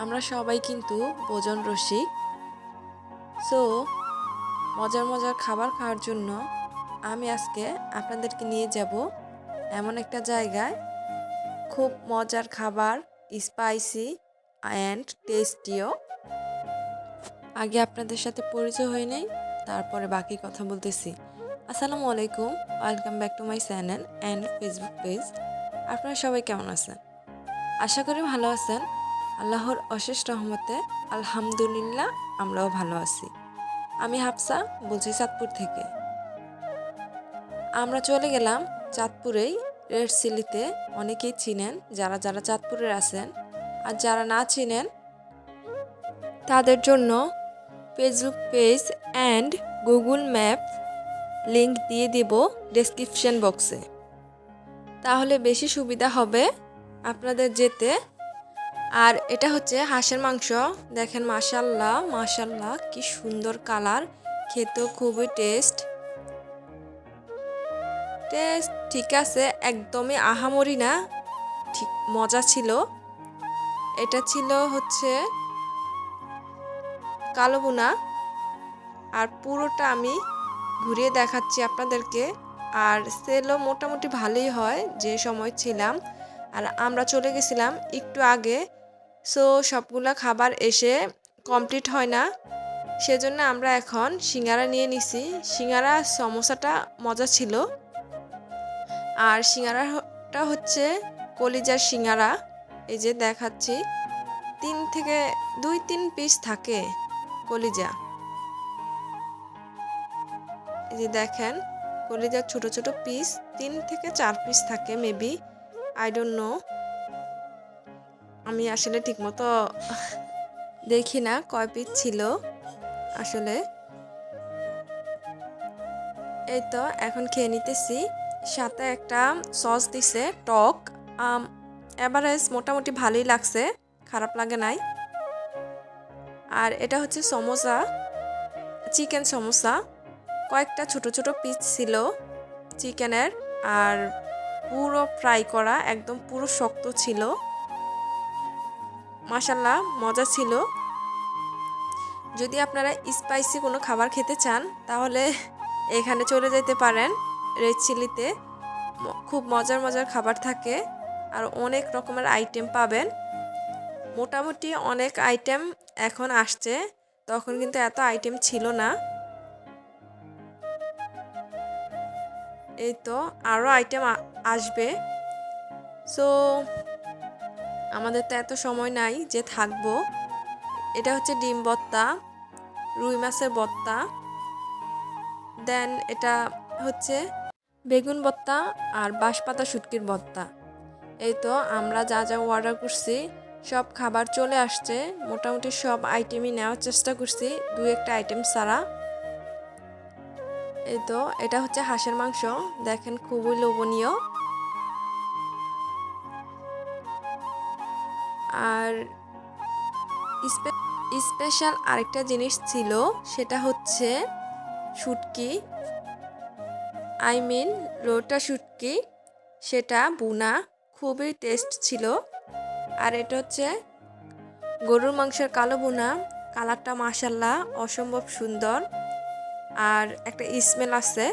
আমরা সবাই কিন্তু ভোজন রসিক। সো মজার মজার খাবার খাওয়ার জন্য আমি আজকে আপনাদেরকে নিয়ে যাব এমন একটা জায়গায়, খুব মজার খাবার, স্পাইসি অ্যান্ড টেস্টিও। আগে আপনাদের সাথে পরিচয় হয়ে নেই, তারপরে বাকি কথা বলতেছি। আসসালামু আলাইকুম, welcome back to my channel and Facebook page. আপনারা সবাই কেমন আছেন? আশা করি ভালো আছেন। আল্লাহর অশেষ রহমতে আলহামদুলিল্লাহ আমরাও ভালো আছি। আমি হাফসা বলছি চাঁদপুর থেকে। আমরা চলে গেলাম চাঁদপুরেই রেড চিলিতে। অনেকেই চিনেন যারা যারা চাঁদপুরের আছেন, আর যারা না চিনেন তাদের জন্য Facebook page and Google map link দিয়ে দিব ডেসক্রিপশন বক্সে, তাহলে বেশি সুবিধা হবে আপনাদের যেতে। আর এটা হচ্ছে হাঁসের মাংস। দেখেন, মাশাল্লাহ মাশাল্লাহ কি সুন্দর কালার, খেতেও খুবই টেস্ট ঠিক আছে, একদমই আহামরি না, ঠিক মজা ছিল। এটা ছিল হচ্ছে কালো ভুনা, আর পুরোটা আমি ঘুরিয়ে দেখাচ্ছি আপনাদেরকে। আর সেলও মোটামুটি ভালোই হয় যে সময় ছিলাম, আর আমরা চলে গেছিলাম একটু আগে। সো সবগুলা খাবার এসে কমপ্লিট হয় না, সেজন্য আমরা এখন সিঙ্গারা নিয়ে নিছি। সিঙ্গারা সমোসাটা মজা ছিল, আর সিঙ্গারাটা হচ্ছে কলিজার সিঙ্গারা। এই যে দেখাচ্ছি, 2-3 পিস থাকে কলিজা। এই যে দেখেন, কলিজার ছোট ছোট পিস 3-4 পিস থাকে মেবি, আই ডোন্ট নো। আমি আসলে ঠিকমতো দেখি না কয় পিস ছিল আসলে। এই তো এখন খেয়ে নিতেছি, সাথে একটা সস দিছে টক। এভারেজ মোটামুটি ভালোই লাগছে, খারাপ লাগে নাই। আর এটা হচ্ছে সমোসা, চিকেন সমোসা। কয়েকটা ছোট ছোট পিস ছিল চিকেনের, আর পুরো ফ্রাই করা, একদম পুরো শক্ত ছিল। মাশাল্লাহ মজা ছিল। যদি আপনারা স্পাইসি কোনো খাবার খেতে চান তাহলে এখানে চলে যেতে পারেন রেড চিলিতে। খুব মজার মজার খাবার থাকে, আর অনেক রকমের আইটেম পাবেন। মোটামুটি অনেক আইটেম এখন আসছে, তখন কিন্তু এত আইটেম ছিল না। এই তো আরও আইটেম আসবে। সো আমাদের তো এত সময় নাই যে থাকবো। এটা হচ্ছে ডিম ভর্তা, রুই মাছের ভর্তা, দেন এটা হচ্ছে বেগুন ভর্তা আর বাঁশপাতা শুটকির ভর্তা। এই তো আমরা যা যা অর্ডার করছি সব খাবার চলে আসছে। মোটামুটি সব আইটেমই নেওয়ার চেষ্টা করছি, 2-1টা আইটেম ছাড়া। এই তো এটা হচ্ছে হাঁসের মাংস, দেখেন খুবই লোভনীয়। আর স্পেশাল আরেকটা জিনিস ছিল, সেটা হচ্ছে শুটকি, আই মিন লোটা শুটকি, সেটা বুনা, খুবই টেস্ট ছিল। আর এটা হচ্ছে গরুর মাংসের কালো বুনা, কালারটা মাশাল্লাহ অসম্ভব সুন্দর। আর একটা স্মেল আছে,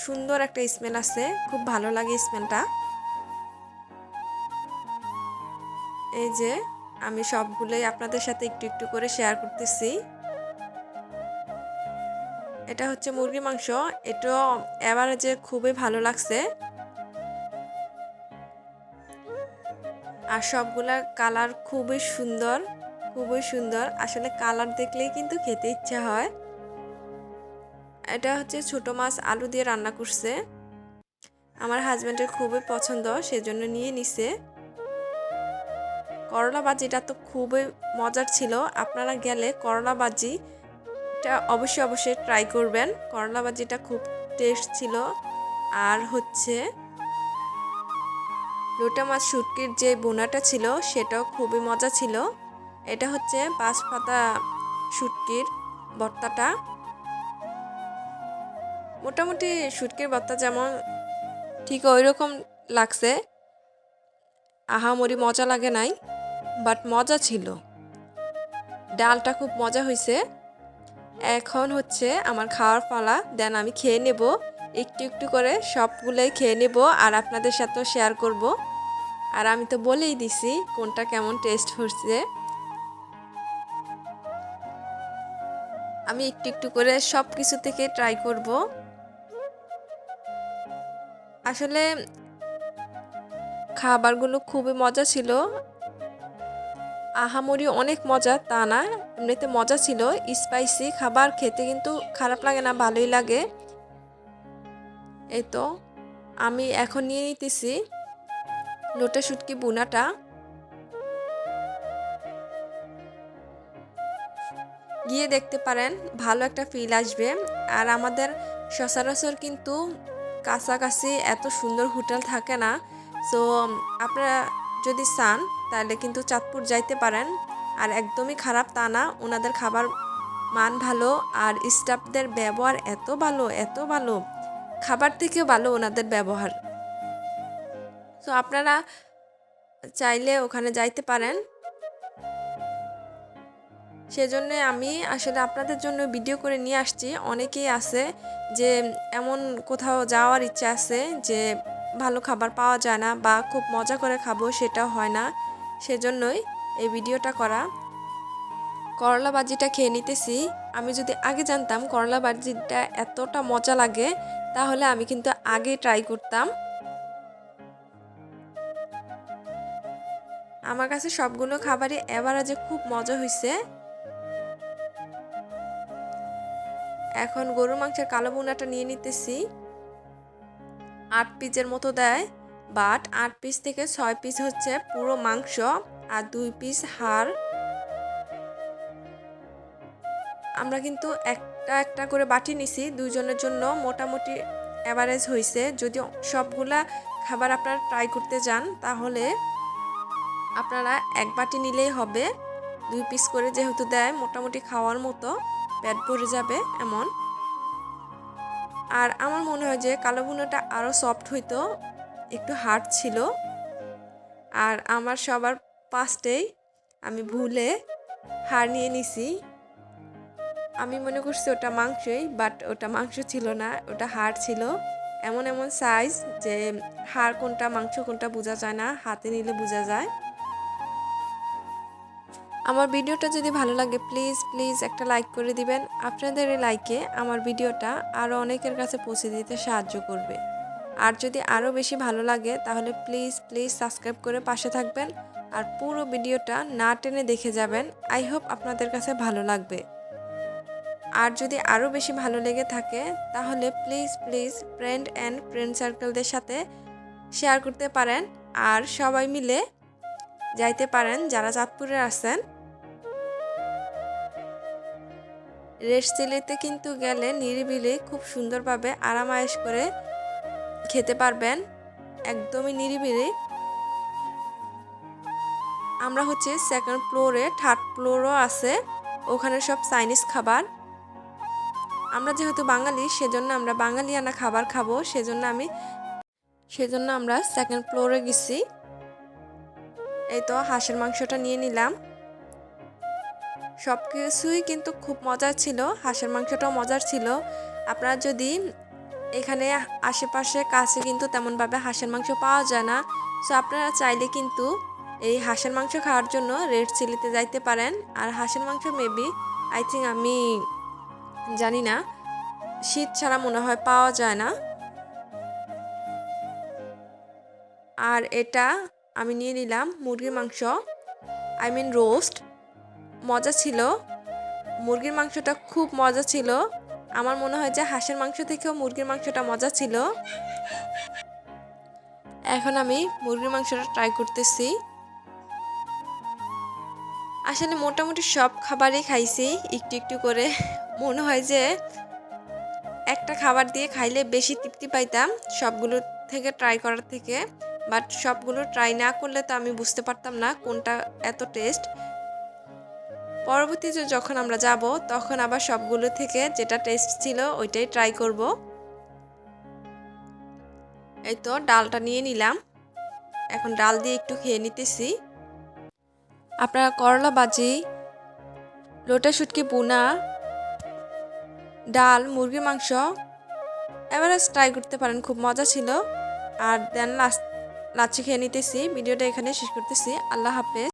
সুন্দর একটা স্মেল আছে, খুব ভালো লাগে স্মেলটা। এই যে আমি সবগুলোই আপনাদের সাথে একটু একটু করে শেয়ার করতেছি। এটা হচ্ছে মুরগি মাংস, এটাও এভারেজে খুবই ভালো লাগছে। আর সবগুলার কালার খুবই সুন্দর, খুবই সুন্দর। আসলে কালার দেখলেই কিন্তু খেতে ইচ্ছা হয়। এটা হচ্ছে ছোট মাছ আলু দিয়ে রান্না করছে, আমার হাজব্যান্ডের খুবই পছন্দ, সেজন্য নিয়ে নিছে। করলা ভাজিটা তো খুবই মজার ছিল, আপনারা গেলে করলা ভাজিটা অবশ্যই অবশ্যই ট্রাই করবেন। করলা ভাজিটা খুব টেস্ট ছিল। আর হচ্ছে লোটা মাছ শুটকির যে বোনাটা ছিল সেটাও খুবই মজা ছিল। এটা হচ্ছে বাঁশপাতা শুটকির ভর্তাটা। মোটামুটি শুটকির ভর্তা যেমন ঠিক ওই রকম লাগছে, আহামরি মজা লাগে নাই, বাট মজা ছিল, ডালটা খুব মজা হয়েছে। এখন হচ্ছে আমার খাওয়ার পালা, দেন আমি খেয়ে নেব, একটু একটু করে সবগুলোই খেয়ে নেব আর আপনাদের সাথেও শেয়ার করব। আর আমি তো বলেই দিছি কোনটা কেমন টেস্ট হচ্ছে। আমি একটু একটু করে সব কিছু থেকে ট্রাই করব। আসলে খাবারগুলো খুবই মজা ছিল, আহামরি অনেক মজা তা না, এমনিতে মজা ছিল। স্পাইসি খাবার খেতে কিন্তু খারাপ লাগে না, ভালোই লাগে। এই তো আমি এখন নিয়ে নিতেছি লোটে শুটকি বুনাটা। গিয়ে দেখতে পারেন, ভালো একটা ফিল আসবে। আর আমাদের সচরাচর কিন্তু কাছাকাছি এত সুন্দর হোটেল থাকে না। সো আপনারা যদি চান তাহলে কিন্তু চাঁদপুর যাইতে পারেন। আর একদমই খারাপ তা না, ওনাদের খাবার মান ভালো আর স্টাফদের ব্যবহার এত ভালো, এত ভালো, খাবার থেকেও ভালো ওনাদের ব্যবহার। সো আপনারা চাইলে ওখানে যাইতে পারেন। সেজন্য আমি আসলে আপনাদের জন্য ভিডিও করে নিয়ে আসছি। অনেকেই আছে যে এমন কোথাও যাওয়ার ইচ্ছা আছে যে ভালো খাবার পাওয়া যায় না বা খুব মজা করে খাবো, সেটাও হয় না, সেজন্যই এই ভিডিওটা করা। করলা ভাজিটা খেয়ে নিতেছি। আমি যদি আগে জানতাম করলা ভাজিটা এতটা মজা লাগে তাহলে আমি কিন্তু আগে ট্রাই করতাম। আমার কাছে সবগুলো খাবারই এভারেজে খুব মজা হয়েছে। এখন গরুর মাংসের কালো ভুনাটা নিয়ে নিতেছি। 8 পিসের মতো দেয়, বাট 8 পিস থেকে 6 পিস হচ্ছে পুরো মাংস আর 2 পিস হাড়। আমরা কিন্তু একটা একটা করে বাটি নিছি দুইজনের জন্য, মোটামুটি এভারেজ হয়েছে। যদি সবগুলা খাবার আপনারা ট্রাই করতে যান তাহলে আপনারা এক বাটি নিলেই হবে। 2 পিস করে যেহেতু দেয়, মোটামুটি খাওয়ার মতো পেট ভরে যাবে এমন। আর আমার মনে হয় যে কালো ভুনাটা আরও সফট হইতো, একটু হার্ড ছিল। আর আমার সবার ফার্স্টেই আমি ভুলে হাড় নিয়ে নিছি। আমি মনে করছি ওটা মাংসই, বাট ওটা মাংস ছিল না, ওটা হাড় ছিল। এমন এমন সাইজ যে হাড় কোনটা মাংস কোনটা বোঝা যায় না, হাতে নিলে বোঝা যায়। আমার ভিডিওটা যদি ভালো লাগে প্লিজ প্লিজ একটা লাইক করে দিবেন। আপনাদের এই লাইকে আমার ভিডিওটা আরও অনেকের কাছে পৌঁছে দিতে সাহায্য করবে। আর যদি আরও বেশি ভালো লাগে তাহলে প্লিজ প্লিজ সাবস্ক্রাইব করে পাশে থাকবেন আর পুরো ভিডিওটা না টেনে দেখে যাবেন। আই হোপ আপনাদের কাছে ভালো লাগবে। আর যদি আরও বেশি ভালো লেগে থাকে তাহলে প্লিজ প্লিজ ফ্রেন্ড সার্কেলদের সাথে শেয়ার করতে পারেন আর সবাই মিলে যাইতে পারেন যারা চাঁদপুরে আছেন। রেস্ট চিলিতে কিন্তু গেলে নিরিবিলি খুব সুন্দরভাবে আরামায়েশ করে খেতে পারবেন, একদমই নিরিবিলি। আমরা হচ্ছে সেকেন্ড ফ্লোরে, থার্ড ফ্লোরও আছে, ওখানে সব চাইনিজ খাবার। আমরা যেহেতু বাঙালি সেজন্য আমরা বাঙালিয়ানা খাবার খাবো, সেজন্য আমরা সেকেন্ড ফ্লোরে গেছি। এই তো হাঁসের মাংসটা নিয়ে নিলাম। সব কিছুই কিন্তু খুব মজার ছিল, হাঁসের মাংসটাও মজার ছিল। আপনারা যদি এখানে আশেপাশে কাছে কিন্তু তেমনভাবে হাঁসের মাংস পাওয়া যায় না, সো আপনারা চাইলে কিন্তু এই হাঁসের মাংস খাওয়ার জন্য রেড চিলিতে যাইতে পারেন। আর হাঁসের মাংস মেবি আই থিঙ্ক, আমি জানি না, শীত ছাড়া মনে হয় পাওয়া যায় না। আর এটা আমি নিয়ে নিলাম মুরগির মাংস, আই মিন রোস্ট। মজা ছিল, মুরগির মাংসটা খুব মজা ছিল। আমার মনে হয় যে হাঁসের মাংস থেকেও মুরগির মাংসটা মজা ছিল। এখন আমি মুরগির মাংসটা ট্রাই করতেছি। আসলে মোটামুটি সব খাবারই খাইছি একটু একটু করে। মনে হয় যে একটা খাবার দিয়ে খাইলে বেশি তৃপ্তি পাইতাম সবগুলো থেকে ট্রাই করার থেকে, বাট সবগুলো ট্রাই না করলে তো আমি বুঝতে পারতাম না কোনটা এত টেস্ট। পরবর্তীতে যখন আমরা যাব তখন আবার সবগুলো থেকে যেটা টেস্ট ছিল ওইটাই ট্রাই করব। এই তো ডালটা নিয়ে নিলাম, এখন ডাল দিয়ে একটু খেয়ে নিতেছি। আপনারা করলা ভাজি, লোটা শুটকি ভুনা, ডাল, মুরগির মাংস এভারেস্ট ট্রাই করতে পারেন, খুব মজা ছিল। আর দেন লাচ্ছি খেয়ে নিতেছি। ভিডিওটা এখানে শেষ করতেছি। আল্লাহ হাফেজ।